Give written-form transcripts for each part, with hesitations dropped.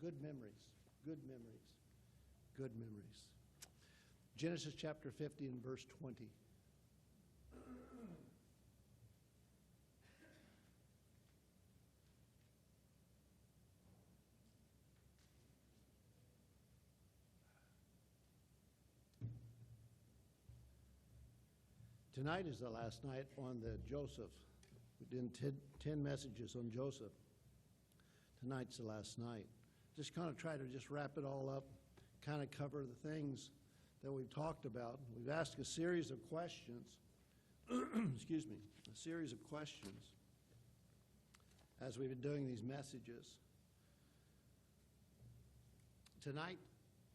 Good memories. Good memories. Good memories. Genesis chapter 50 and verse 20. Tonight is the last night on the Joseph. We did 10 messages on Joseph. Tonight's the last night. Just kind of try to just wrap it all up, kind of cover the things that we've talked about. We've asked a series of questions, excuse me, a series of questions as we've been doing these messages. Tonight,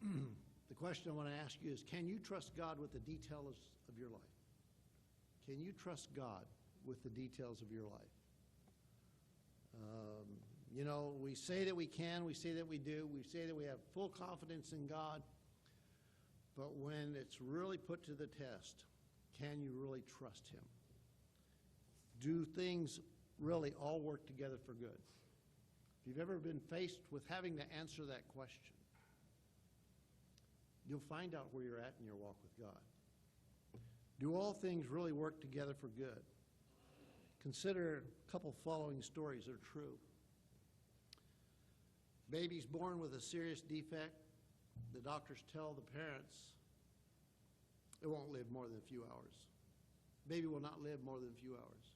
the question I want to ask you is, can you trust God with the details of your life? Can you trust God with the details of your life? We say that we can, we say that we do, we say that we have full confidence in God, but when it's really put to the test, can you really trust Him? Do things really all work together for good? If you've ever been faced with having to answer that question, you'll find out where you're at in your walk with God. Do all things really work together for good? Consider a couple following stories that are true. Baby's born with a serious defect. The doctors tell the parents it won't live more than a few hours. Baby will not live more than a few hours.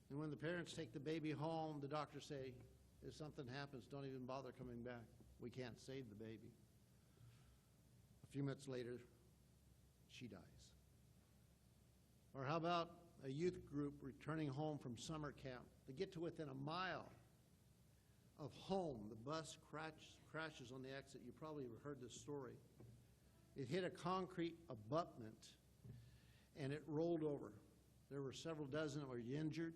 And when the parents take the baby home, the doctors say, if something happens, don't even bother coming back. We can't save the baby. A few minutes later, she dies. Or how about a youth group returning home from summer camp? They get to within a mile of home. The bus crashes on the exit. You probably have heard this story. It hit a concrete abutment, and it rolled over. There were several dozen that were injured.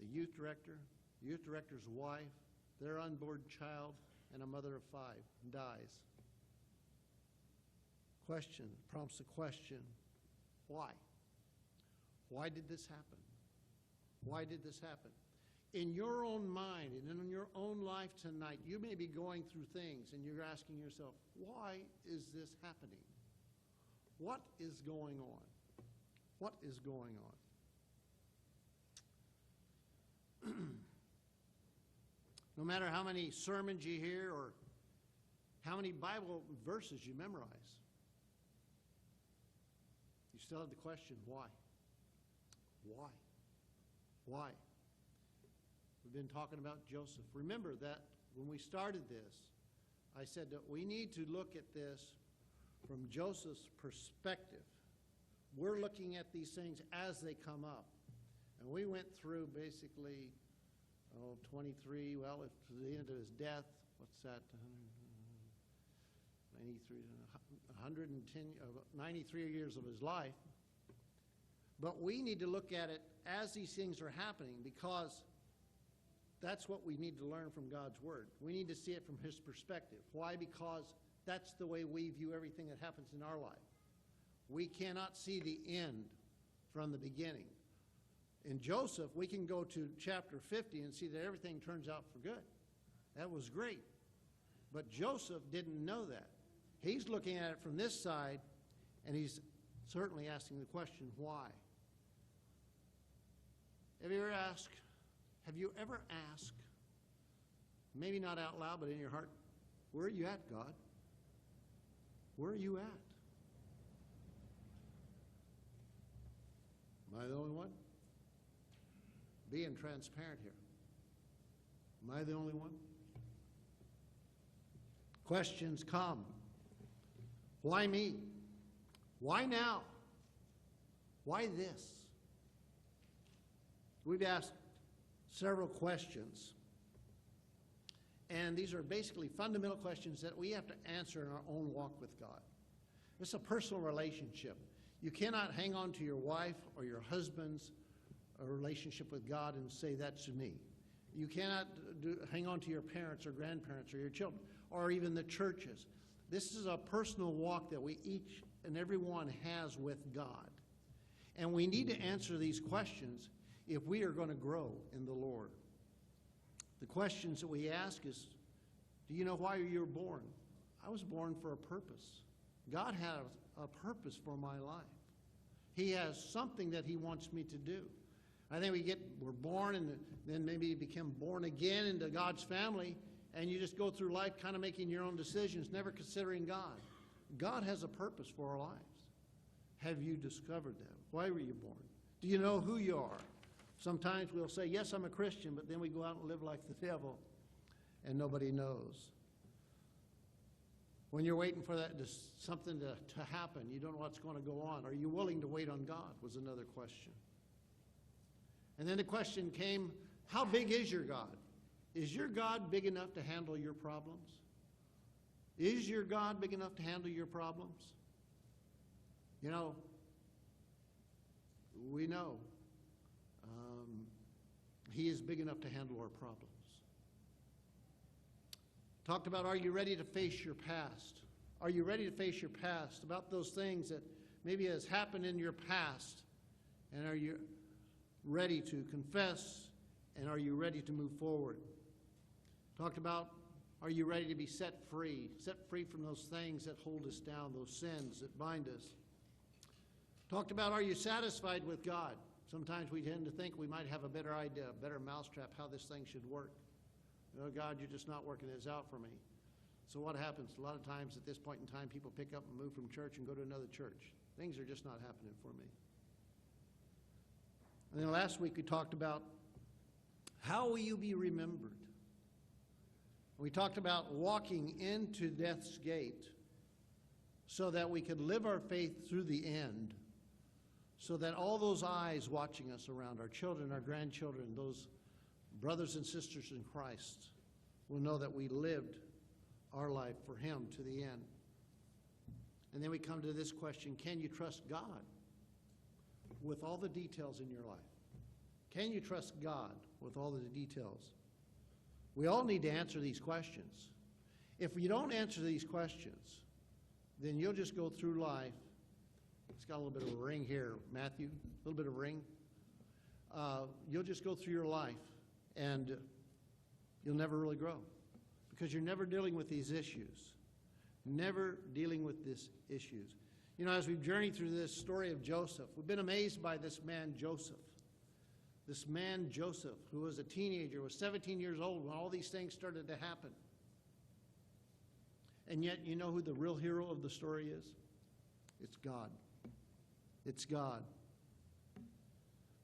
The youth director's wife, their unborn child, and a mother of 5 dies. Question prompts the question, why? Why did this happen? Why did this happen? In your own mind and in your own life tonight, you may be going through things and you're asking yourself, why is this happening? What is going on? What is going on? No matter how many sermons you hear or how many Bible verses you memorize, you still have the question, why? Why? Why? We've been talking about Joseph. Remember that when we started this, I said that we need to look at this from Joseph's perspective. We're looking at these things as they come up. And we went through basically, 23, well, if to the end of his death, what's that? 93 years of his life. But we need to look at it as these things are happening, because that's what we need to learn from God's Word. We need to see it from His perspective. Why? Because that's the way we view everything that happens in our life. We cannot see the end from the beginning. In Joseph, we can go to chapter 50 and see that everything turns out for good. That was great. But Joseph didn't know that. He's looking at it from this side, and he's certainly asking the question, why? Have you ever asked, maybe not out loud, but in your heart, where are you at, God? Where are you at? Am I the only one? Being transparent here. Am I the only one? Questions come. Why me? Why now? Why this? We've asked several questions, and these are basically fundamental questions that we have to answer in our own walk with God. It's a personal relationship. You cannot hang on to your wife or your husband's relationship with God and say, that's me. You cannot hang on to your parents or grandparents or your children or even the churches. This is a personal walk that we each and every one has with God. And we need to answer these questions if we are going to grow in the Lord. The questions that we ask is, Do you know why you were born? I was born for a purpose. God has a purpose for my life. He has something that he wants me to do. I think we're born and then maybe you become born again into God's family, and you just go through life kind of making your own decisions, never considering God. God has a purpose for our lives. Have you discovered that? Why were you born? Do you know who you are? Sometimes we'll say, yes, I'm a Christian, but then we go out and live like the devil, and nobody knows. When you're waiting for something to happen, you don't know what's going to go on. Are you willing to wait on God, was another question. And then the question came, how big is your God? Is your God big enough to handle your problems? Is your God big enough to handle your problems? You know, we know he is big enough to handle our problems. Talked about, are you ready to face your past? Are you ready to face your past? About those things that maybe has happened in your past. And are you ready to confess? And are you ready to move forward? Talked about, are you ready to be set free from those things that hold us down, those sins that bind us? Talked about, are you satisfied with God? Sometimes we tend to think we might have a better idea, a better mousetrap, how this thing should work. Oh, God, you're just not working this out for me. So what happens? A lot of times at this point in time, people pick up and move from church and go to another church. Things are just not happening for me. And then last week we talked about, how will you be remembered? We talked about walking into death's gate so that we could live our faith through the end, so that all those eyes watching us around, our children, our grandchildren, those brothers and sisters in Christ, will know that we lived our life for him to the end. And then we come to this question, can you trust God with all the details in your life? Can you trust God with all the details? We all need to answer these questions. If you don't answer these questions, then you'll just go through life. It's got a little bit of a ring here, Matthew, a little bit of a ring. You'll just go through your life and you'll never really grow because you're never dealing with these issues. Never dealing with these issues. You know, as we've journeyed through this story of Joseph, we've been amazed by this man, Joseph. This man, Joseph, who was a teenager, was 17 years old when all these things started to happen. And yet, you know who the real hero of the story is? It's God. It's God.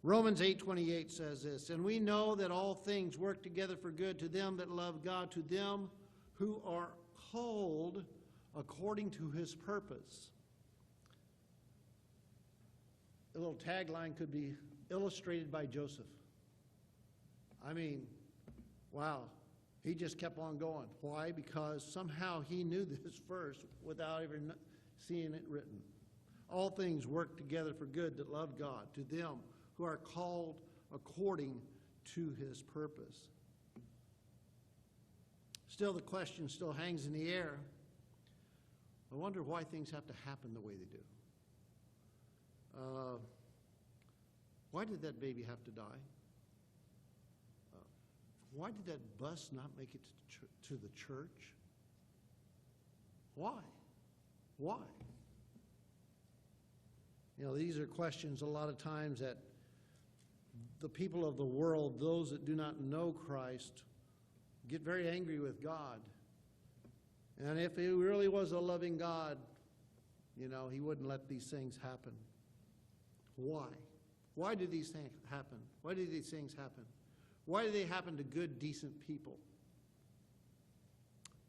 Romans 8:28 says this, and we know that all things work together for good to them that love God, to them who are called according to his purpose. A little tagline could be illustrated by Joseph. I mean, wow. He just kept on going. Why? Because somehow he knew this verse without even seeing it written. All things work together for good that love God, to them who are called according to his purpose. Still, the question still hangs in the air. I wonder why things have to happen the way they do. Why did that baby have to die? Why did that bus not make it to the church? Why? Why? You know, these are questions a lot of times that the people of the world, those that do not know Christ, get very angry with God. And if he really was a loving God, you know, he wouldn't let these things happen. Why? Why do these things happen? Why do these things happen? Why do they happen to good, decent people?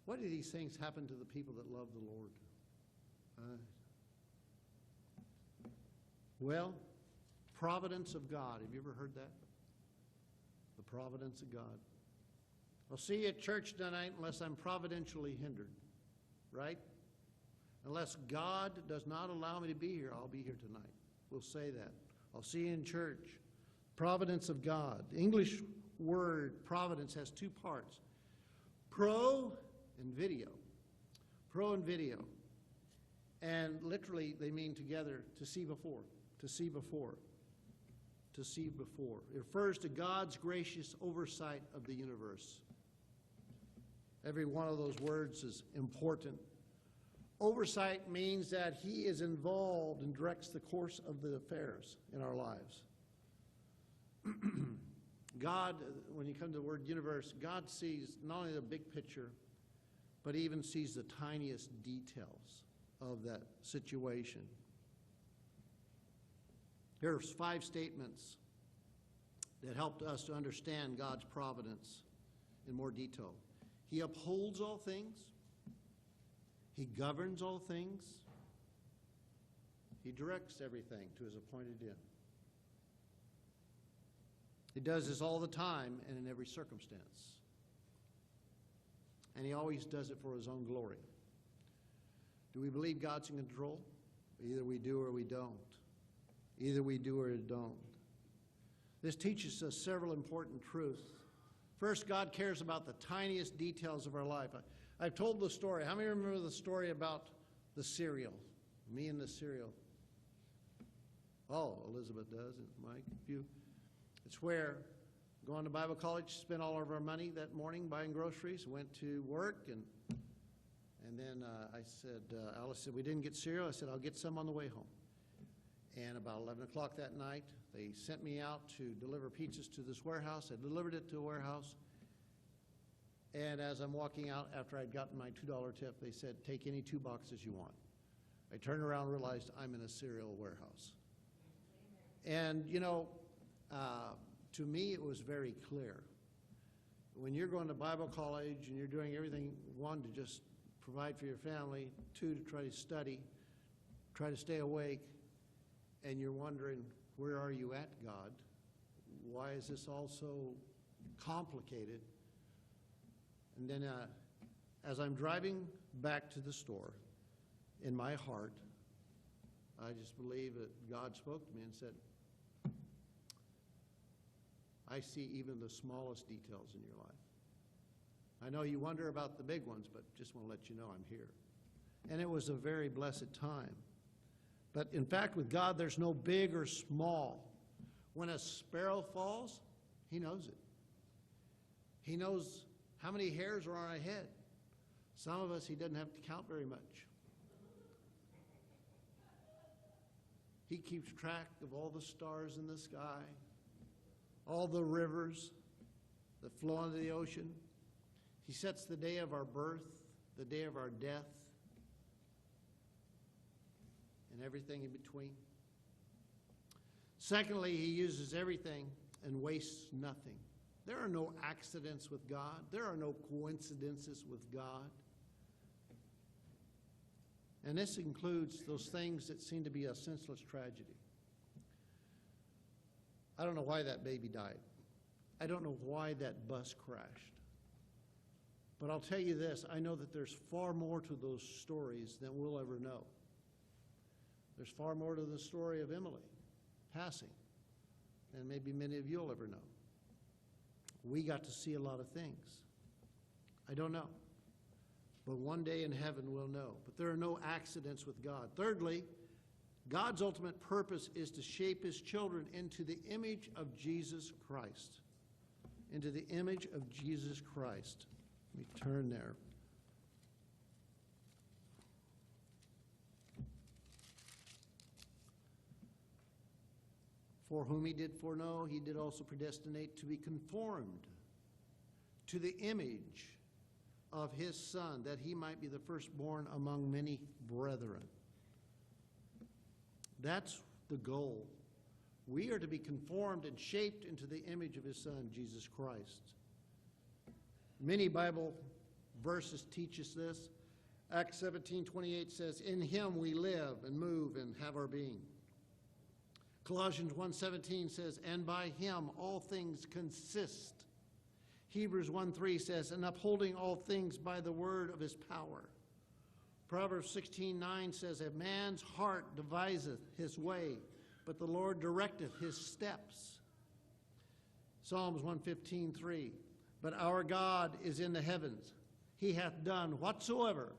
Why do these things happen to the people that love the Lord? Well, Providence of God. Have you ever heard that? The Providence of God. I'll see you at church tonight unless I'm providentially hindered, right? Unless God does not allow me to be here, I'll be here tonight. We'll say that. I'll see you in church. Providence of God. The English word providence has two parts. Pro and video. Pro and video. And literally they mean together to see before. To see before. To see before. It refers to God's gracious oversight of the universe. Every one of those words is important. Oversight means that he is involved and directs the course of the affairs in our lives. God, when you come to the word universe, God sees not only the big picture, but he even sees the tiniest details of that situation. Here's 5 statements that helped us to understand God's providence in more detail. He upholds all things. He governs all things. He directs everything to his appointed end. He does this all the time and in every circumstance. And he always does it for his own glory. Do we believe God's in control? Either we do or we don't. Either we do or we don't. This teaches us several important truths. First, God cares about the tiniest details of our life. I've told the story. How many remember the story about the cereal? Me and the cereal. Oh, Elizabeth does, and Mike, a few. It's where going to Bible college, spent all of our money that morning buying groceries, went to work, and then I said, Alice said, we didn't get cereal. I said, I'll get some on the way home. And about 11 o'clock that night, they sent me out to deliver pizzas to this warehouse. I delivered it to a warehouse. And as I'm walking out, after I'd gotten my $2 tip, they said, take any 2 boxes you want. I turned around and realized I'm in a cereal warehouse. And, you know, to me, it was very clear. When you're going to Bible college and you're doing everything, 1, to just provide for your family, 2, to try to study, try to stay awake, and you're wondering, where are you at, God? Why is this all so complicated? And then as I'm driving back to the store, in my heart, I just believe that God spoke to me and said, I see even the smallest details in your life. I know you wonder about the big ones, but just want to let you know I'm here. And it was a very blessed time. But in fact, with God, there's no big or small. When a sparrow falls, he knows it. He knows how many hairs are on our head. Some of us, he doesn't have to count very much. He keeps track of all the stars in the sky, all the rivers that flow into the ocean. He sets the day of our birth, the day of our death, and everything in between. Secondly, he uses everything and wastes nothing. There are no accidents with God. There are no coincidences with God. And this includes those things that seem to be a senseless tragedy. I don't know why that baby died. I don't know why that bus crashed. But I'll tell you this, I know that there's far more to those stories than we'll ever know. There's far more to the story of Emily passing than maybe many of you'll ever know. We got to see a lot of things. I don't know. But one day in heaven we'll know. But there are no accidents with God. Thirdly, God's ultimate purpose is to shape his children into the image of Jesus Christ. Into the image of Jesus Christ. Let me turn there. For whom he did foreknow, he did also predestinate to be conformed to the image of his Son, that he might be the firstborn among many brethren. That's the goal. We are to be conformed and shaped into the image of his Son, Jesus Christ. Many Bible verses teach us this. Acts 17:28 says, in him we live and move and have our being. Colossians 1:17 says, and by him all things consist. Hebrews 1:3 says, and upholding all things by the word of his power. Proverbs 16:9 says, a man's heart deviseth his way, but the Lord directeth his steps. Psalms 115:3, but our God is in the heavens. He hath done whatsoever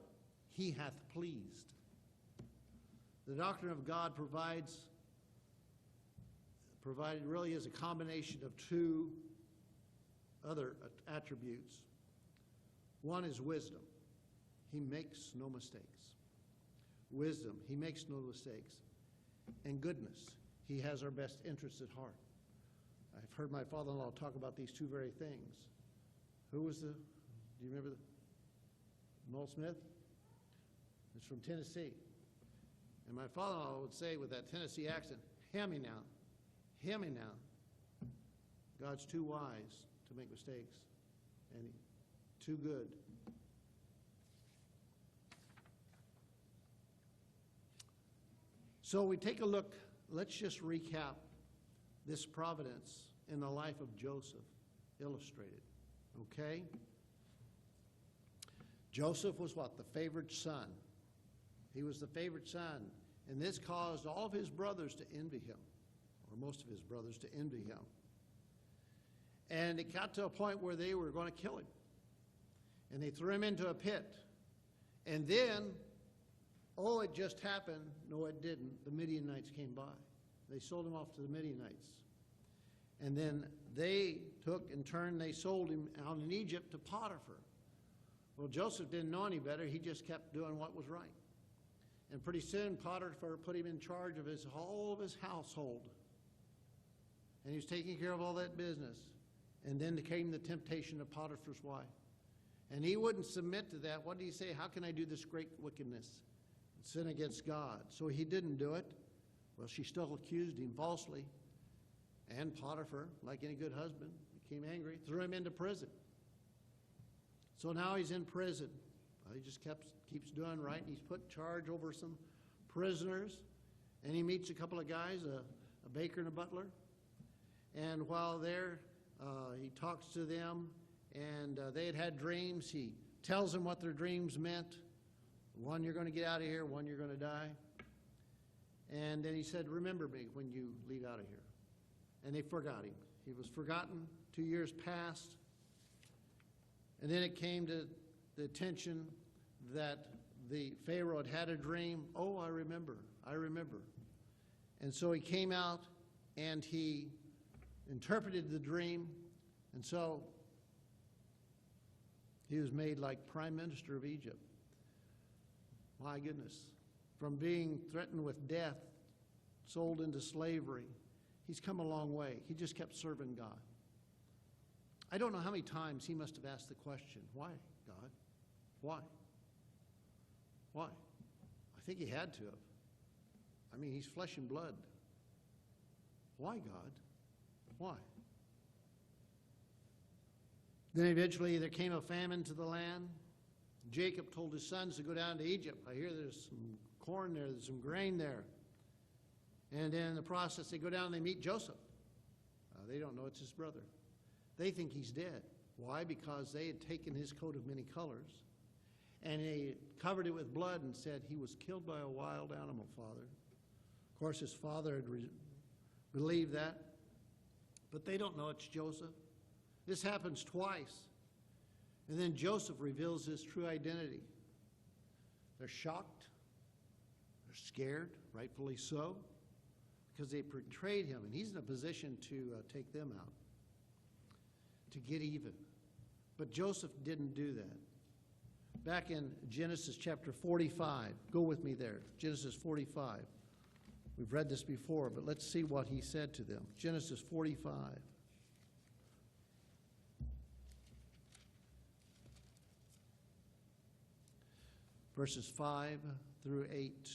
he hath pleased. The doctrine of God provided really is a combination of 2 other attributes. One is wisdom. He makes no mistakes. Wisdom, he makes no mistakes. And goodness, he has our best interests at heart. I've heard my father-in-law talk about these two very things. Do you remember Noel Smith? It's from Tennessee. And my father-in-law would say with that Tennessee accent, hear me now, hear me now. God's too wise to make mistakes, and too good. So we take a look, let's just recap this providence in the life of Joseph, illustrated, okay? Joseph was what? The favored son. He was the favored son, and this caused all of his brothers to envy him, or most of his brothers to envy him. And it got to a point where they were going to kill him. And they threw him into a pit. And then, it just happened. No, it didn't. The Midianites came by. They sold him off to the Midianites. And then they took, in turn, they sold him out in Egypt to Potiphar. Well, Joseph didn't know any better. He just kept doing what was right. And pretty soon, Potiphar put him in charge of all of his household. And he was taking care of all that business. And then came the temptation of Potiphar's wife. And he wouldn't submit to that. What did he say? How can I do this great wickedness and sin against God? So he didn't do it. Well, she still accused him falsely. And Potiphar, like any good husband, became angry, threw him into prison. So now he's in prison. Well, he just keeps doing right. He's put charge over some prisoners. And he meets a couple of guys, a baker and a butler. And while there, he talks to them, and they had dreams. He tells them what their dreams meant. One, you're going to get out of here. One, you're going to die. And then he said, remember me when you leave out of here. And they forgot him. He was forgotten. 2 years passed. And then it came to the attention that the Pharaoh had a dream. Oh, I remember. And so he came out and he interpreted the dream, and so he was made like Prime Minister of Egypt. My goodness. From being threatened with death, sold into slavery, he's come a long way. He just kept serving God. I don't know how many times he must have asked the question, why, God? Why? Why? I think he had to have. I mean, he's flesh and blood. Why, God? Why? Then eventually there came a famine to the land. Jacob told his sons to go down to Egypt. I hear there's some corn there, there's some grain there. And then in the process, they go down and they meet Joseph. They don't know it's his brother. They think he's dead. Why? Because they had taken his coat of many colors and they covered it with blood and said he was killed by a wild animal, Father. Of course, his father had believed that. But they don't know it's Joseph. This happens twice. And then Joseph reveals his true identity. They're shocked. They're scared, rightfully so, because they betrayed him. And he's in a position to take them out, to get even. But Joseph didn't do that. Back in Genesis chapter 45, go with me there, Genesis 45. We've read this before, but let's see what he said to them. Genesis 45. Verses 5 through 8.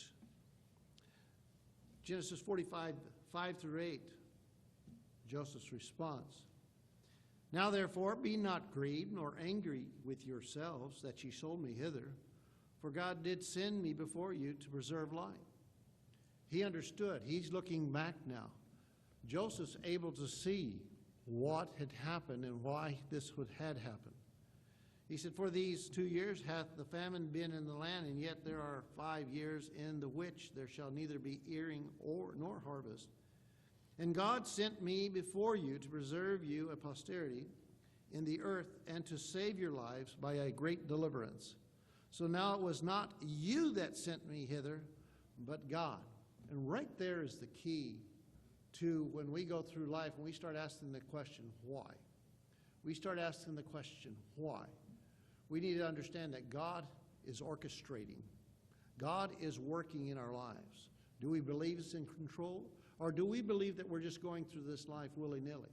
Genesis 45, 5 through 8. Joseph's response. Now therefore be not grieved nor angry with yourselves that ye sold me hither, for God did send me before you to preserve life. He understood. He's looking back now. Joseph's able to see what had happened and why this had happened. He said, for these 2 years hath the famine been in the land, and yet there are 5 years in the which there shall neither be earing nor harvest. And God sent me before you to preserve you a posterity in the earth and to save your lives by a great deliverance. So now it was not you that sent me hither, but God. And right there is the key to when we go through life and we start asking the question, why? We start asking the question, why? We need to understand that God is orchestrating. God is working in our lives. Do we believe He's in control? Or do we believe that we're just going through this life willy-nilly?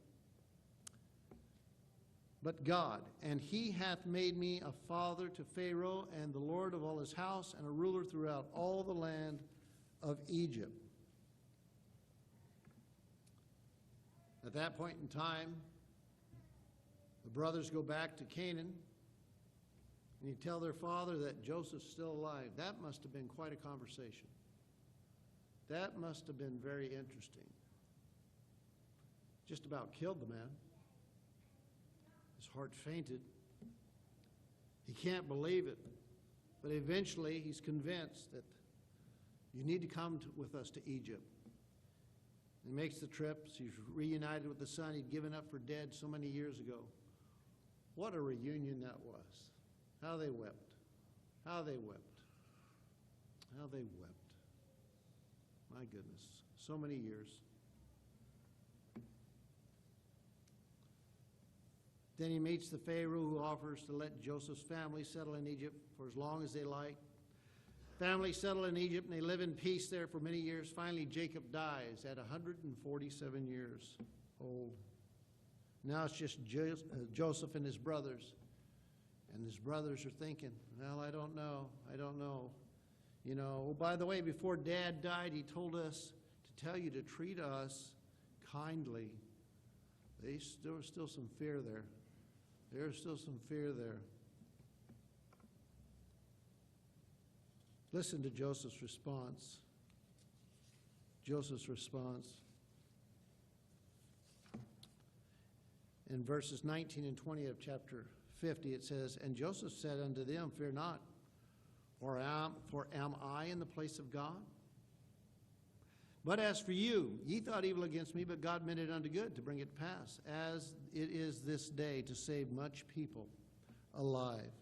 But God, and He hath made me a father to Pharaoh and the Lord of all his house and a ruler throughout all the land of Egypt. At that point in time, the brothers go back to Canaan, and you tell their father that Joseph's still alive. That must have been quite a conversation. That must have been very interesting. Just about killed the man. His heart fainted. He can't believe it. But eventually he's convinced that you need to come with us to Egypt. He makes the trip. He's reunited with the son he'd given up for dead so many years ago. What a reunion that was. How they wept. How they wept. How they wept. My goodness. So many years. Then he meets the Pharaoh who offers to let Joseph's family settle in Egypt for as long as they like. Family settle in Egypt and they live in peace there for many years. Finally, Jacob dies at 147 years old. Now it's just Joseph and his brothers. And his brothers are thinking, well, I don't know. You know, oh, by the way, before Dad died, he told us to tell you to treat us kindly. There's still some fear there. There's still some fear there. Listen to Joseph's response. Joseph's response. In verses 19 and 20 of chapter 50, it says, And Joseph said unto them, Fear not, for am I in the place of God? But as for you, ye thought evil against me, but God meant it unto good to bring it to pass, as it is this day, to save much people alive.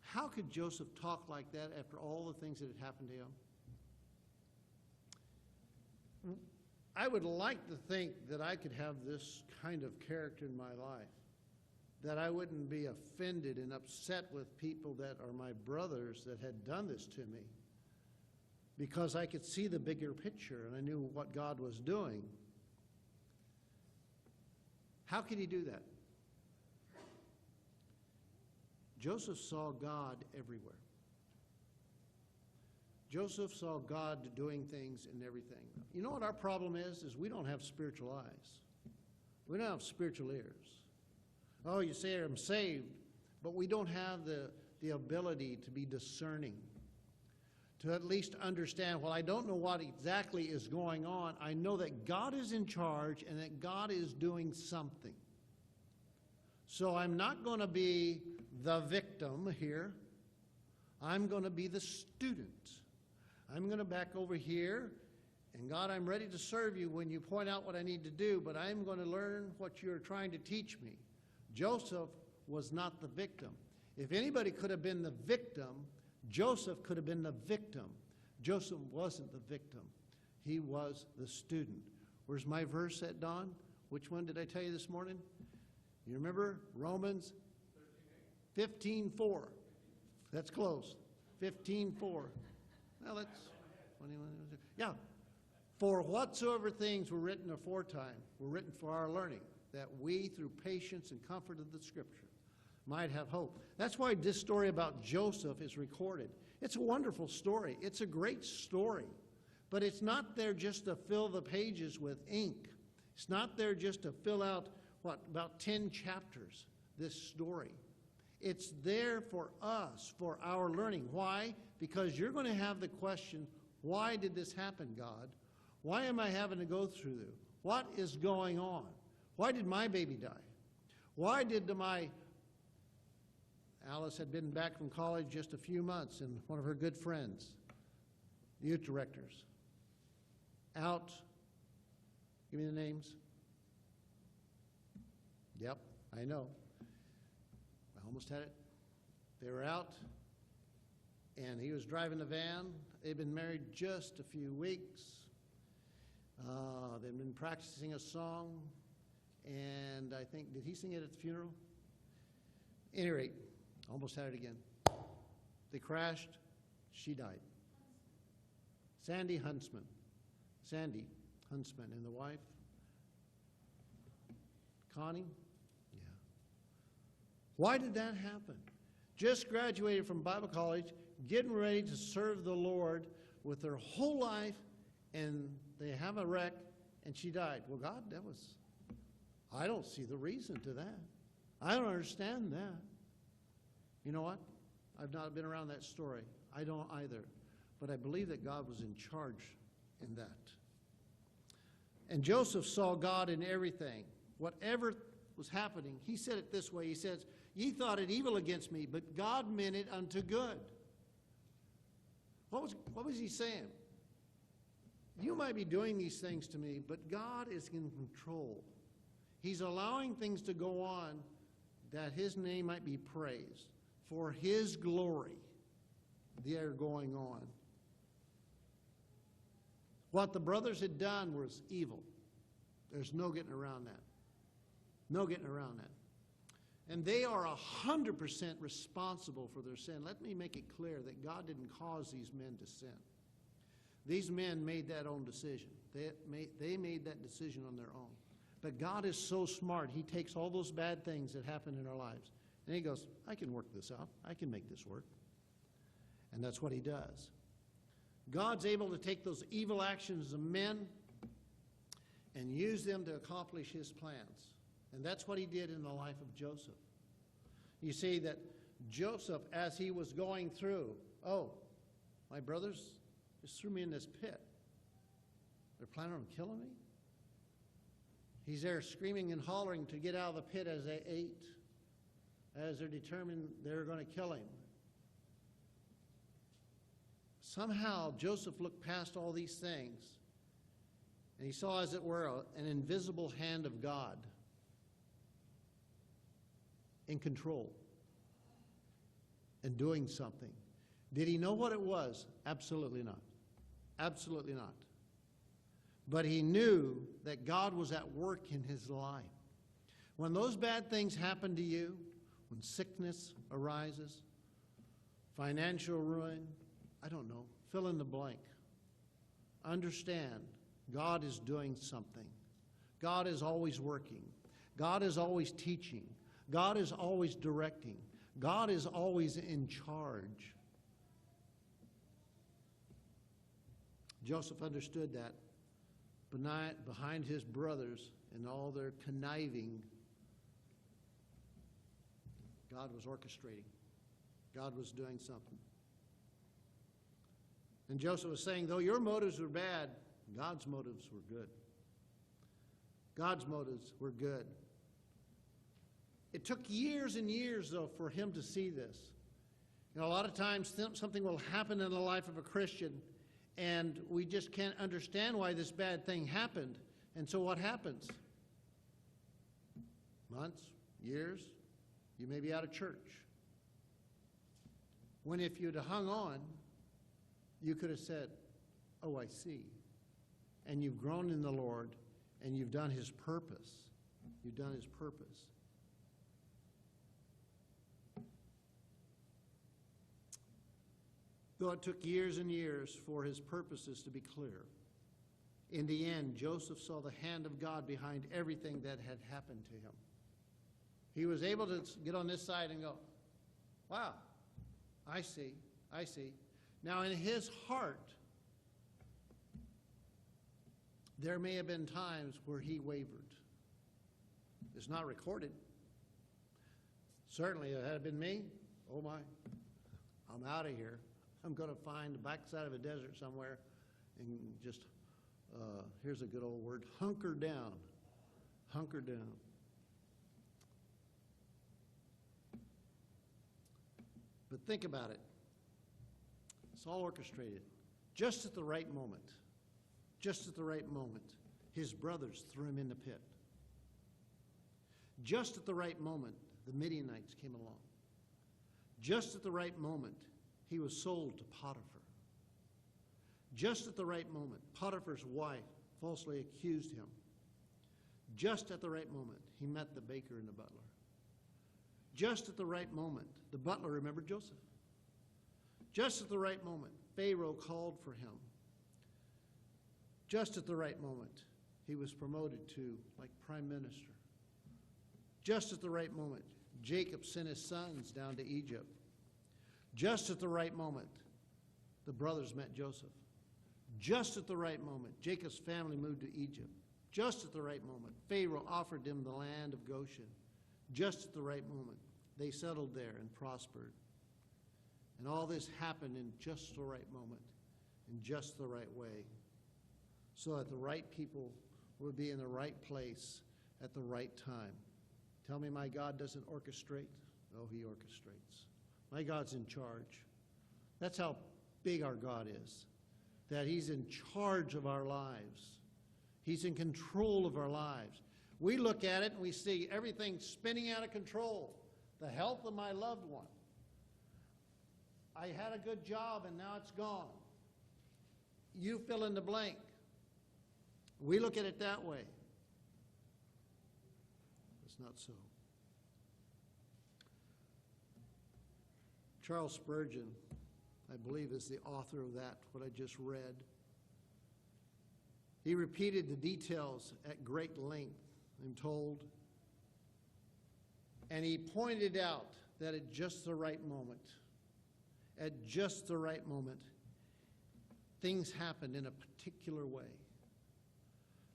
How could Joseph talk like that after all the things that had happened to him? I would like to think that I could have this kind of character in my life, that I wouldn't be offended and upset with people that are my brothers that had done this to me, because I could see the bigger picture and I knew what God was doing. How could he do that? Joseph saw God everywhere. Joseph saw God doing things in everything. You know what our problem is we don't have spiritual eyes. We don't have spiritual ears. Oh, you say I'm saved, but we don't have the ability to be discerning, to at least understand, well, I don't know what exactly is going on. I know that God is in charge and that God is doing something. So I'm not going to be the victim here. I'm going to be the student. I'm going to back over here, and God, I'm ready to serve you when you point out what I need to do, but I'm going to learn what you're trying to teach me. Joseph was not the victim. If anybody could have been the victim, Joseph could have been the victim. Joseph wasn't the victim. He was the student. Where's my verse at, Don? Which one did I tell you this morning? You remember? Romans 15:4. That's close. 15:4. Well, that's 21. Yeah. For whatsoever things were written aforetime were written for our learning, that we, through patience and comfort of the Scripture, might have hope. That's why this story about Joseph is recorded. It's a wonderful story. It's a great story. But it's not there just to fill the pages with ink. It's not there just to fill out, about 10 chapters, this story. It's there for us, for our learning. Why? Because you're going to have the question, why did this happen, God? Why am I having to go through this? What is going on? Why did my baby die? Why did Alice had been back from college just a few months, and one of her good friends, the youth directors, out, give me the names. Yep, I know. I almost had it. They were out, and he was driving the van. They'd been married just a few weeks. They'd been practicing a song. And I think, did he sing it at the funeral? At any rate, almost had it again. They crashed. She died. Sandy Huntsman. And the wife? Connie? Yeah. Why did that happen? Just graduated from Bible college, getting ready to serve the Lord with their whole life, and they have a wreck, and she died. Well, God, I don't see the reason to that. I don't understand that. You know what? I've not been around that story. I don't either. But I believe that God was in charge in that. And Joseph saw God in everything. Whatever was happening, he said it this way. He says, "Ye thought it evil against me, but God meant it unto good." What was he saying? You might be doing these things to me, but God is in control. He's allowing things to go on that his name might be praised. For his glory, they are going on. What the brothers had done was evil. There's no getting around that. No getting around that. And they are 100% responsible for their sin. Let me make it clear that God didn't cause these men to sin. These men made that own decision. They made that decision on their own. But God is so smart. He takes all those bad things that happen in our lives, and he goes, I can work this out. I can make this work. And that's what he does. God's able to take those evil actions of men and use them to accomplish his plans. And that's what he did in the life of Joseph. You see that Joseph, as he was going through, my brothers just threw me in this pit. They're planning on killing me? He's there screaming and hollering to get out of the pit as they ate, as they're determined they're going to kill him. Somehow Joseph looked past all these things, and he saw, as it were, an invisible hand of God in control and doing something. Did he know what it was? Absolutely not. Absolutely not. But he knew that God was at work in his life. When those bad things happen to you, when sickness arises, financial ruin, I don't know, fill in the blank. Understand, God is doing something. God is always working. God is always teaching. God is always directing. God is always in charge. Joseph understood that. Behind his brothers and all their conniving, God was orchestrating. God was doing something. And Joseph was saying, though your motives were bad, God's motives were good. God's motives were good. It took years and years, though, for him to see this. You know, a lot of times something will happen in the life of a Christian, and we just can't understand why this bad thing happened. And so what happens? Months, years, you may be out of church. When if you'd have hung on, you could have said, oh, I see. And you've grown in the Lord, and you've done his purpose. You've done his purpose. Though it took years and years for his purposes to be clear, in the end, Joseph saw the hand of God behind everything that had happened to him. He was able to get on this side and go, wow, I see. Now, in his heart, there may have been times where he wavered. It's not recorded. Certainly, if it had been me, oh my, I'm out of here. I'm going to find the backside of a desert somewhere and just, here's a good old word, hunker down. Hunker down. But think about it. It's all orchestrated. Just at the right moment, his brothers threw him in the pit. Just at the right moment, the Midianites came along. Just at the right moment, he was sold to Potiphar. Just at the right moment, Potiphar's wife falsely accused him. Just at the right moment, he met the baker and the butler. Just at the right moment, the butler remembered Joseph. Just at the right moment, Pharaoh called for him. Just at the right moment, he was promoted to like prime minister. Just at the right moment, Jacob sent his sons down to Egypt. Just at the right moment, the brothers met Joseph. Just at the right moment, Jacob's family moved to Egypt. Just at the right moment, Pharaoh offered them the land of Goshen. Just at the right moment, they settled there and prospered. And all this happened in just the right moment, in just the right way, so that the right people would be in the right place at the right time. Tell me my God doesn't orchestrate? No, he orchestrates. My God's in charge. That's how big our God is, that he's in charge of our lives. He's in control of our lives. We look at it and we see everything spinning out of control. The health of my loved one. I had a good job and now it's gone. You fill in the blank. We look at it that way. It's not so. Charles Spurgeon, I believe, is the author of that, what I just read. He repeated the details at great length, I'm told. And he pointed out that at just the right moment, things happened in a particular way.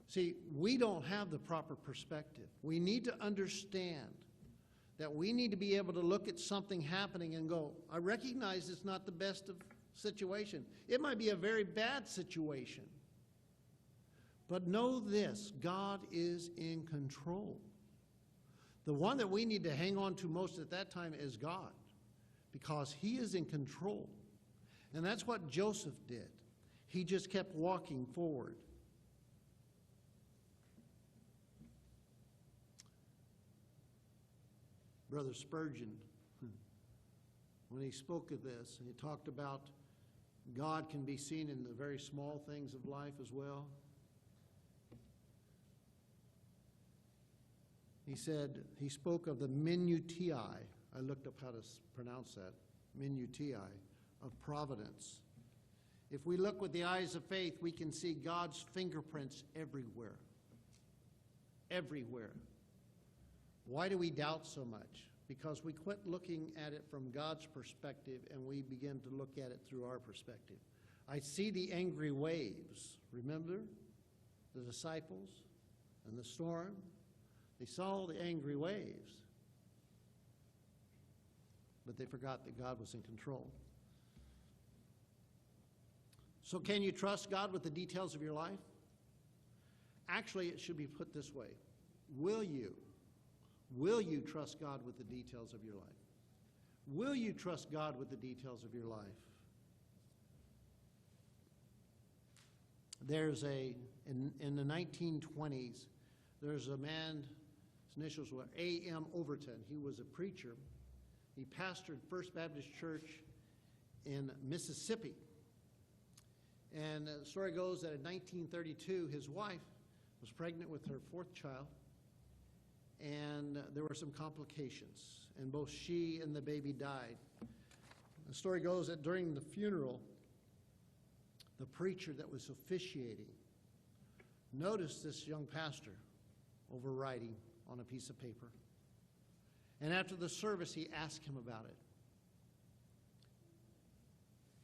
See, we don't have the proper perspective. We need to understand that we need to be able to look at something happening and go, I recognize it's not the best of situation. It might be a very bad situation. But know this, God is in control. The one that we need to hang on to most at that time is God, because he is in control. And that's what Joseph did. He just kept walking forward. Brother Spurgeon, when he spoke of this, and he talked about God can be seen in the very small things of life as well. He said, he spoke of the minutiae, I looked up how to pronounce that, minutiae, of providence. If we look with the eyes of faith, we can see God's fingerprints everywhere. Everywhere. Why do we doubt so much? Because we quit looking at it from God's perspective and we begin to look at it through our perspective. I see the angry waves. Remember the disciples and the storm? They saw the angry waves, but they forgot that God was in control. So can you trust God with the details of your life? Actually, it should be put this way. Will you trust God with the details of your life? Will you trust God with the details of your life? There's in the 1920s, there's a man, his initials were A.M. Overton. He was a preacher. He pastored First Baptist Church in Mississippi. And the story goes that in 1932, his wife was pregnant with her fourth child. And there were some complications, and both she and the baby died. The story goes that during the funeral, the preacher that was officiating noticed this young pastor overwriting on a piece of paper. And after the service, he asked him about it.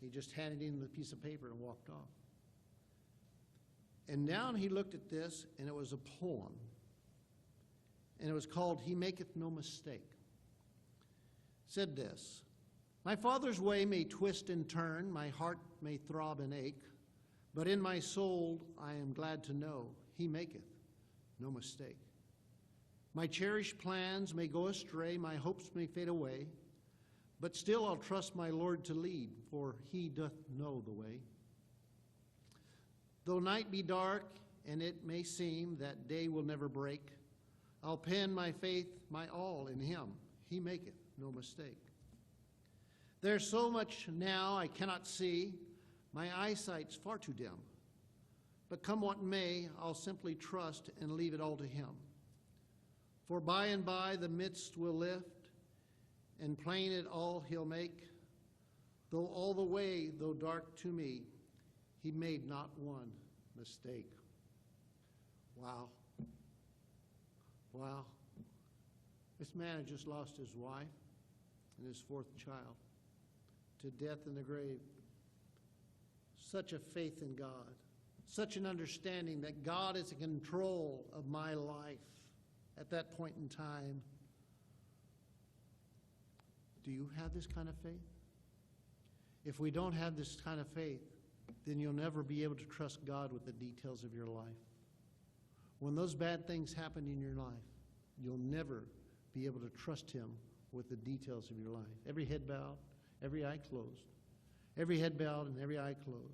He just handed him the piece of paper and walked off. And now he looked at this, and it was a poem. And it was called, He Maketh No Mistake. It said this, my Father's way may twist and turn, my heart may throb and ache, but in my soul I am glad to know He maketh no mistake. My cherished plans may go astray, my hopes may fade away, but still I'll trust my Lord to lead, for He doth know the way. Though night be dark, and it may seem that day will never break, I'll pen my faith, my all in Him. He maketh no mistake. There's so much now I cannot see. My eyesight's far too dim. But come what may, I'll simply trust and leave it all to Him. For by and by the midst will lift, and plain it all he'll make. Though all the way, though dark to me, he made not one mistake. Wow. Wow. This man had just lost his wife and his fourth child to death in the grave. Such a faith in God. Such an understanding that God is in control of my life at that point in time. Do you have this kind of faith? If we don't have this kind of faith, then you'll never be able to trust God with the details of your life. When those bad things happen in your life, you'll never be able to trust Him with the details of your life. Every head bowed, every eye closed. Every head bowed and every eye closed.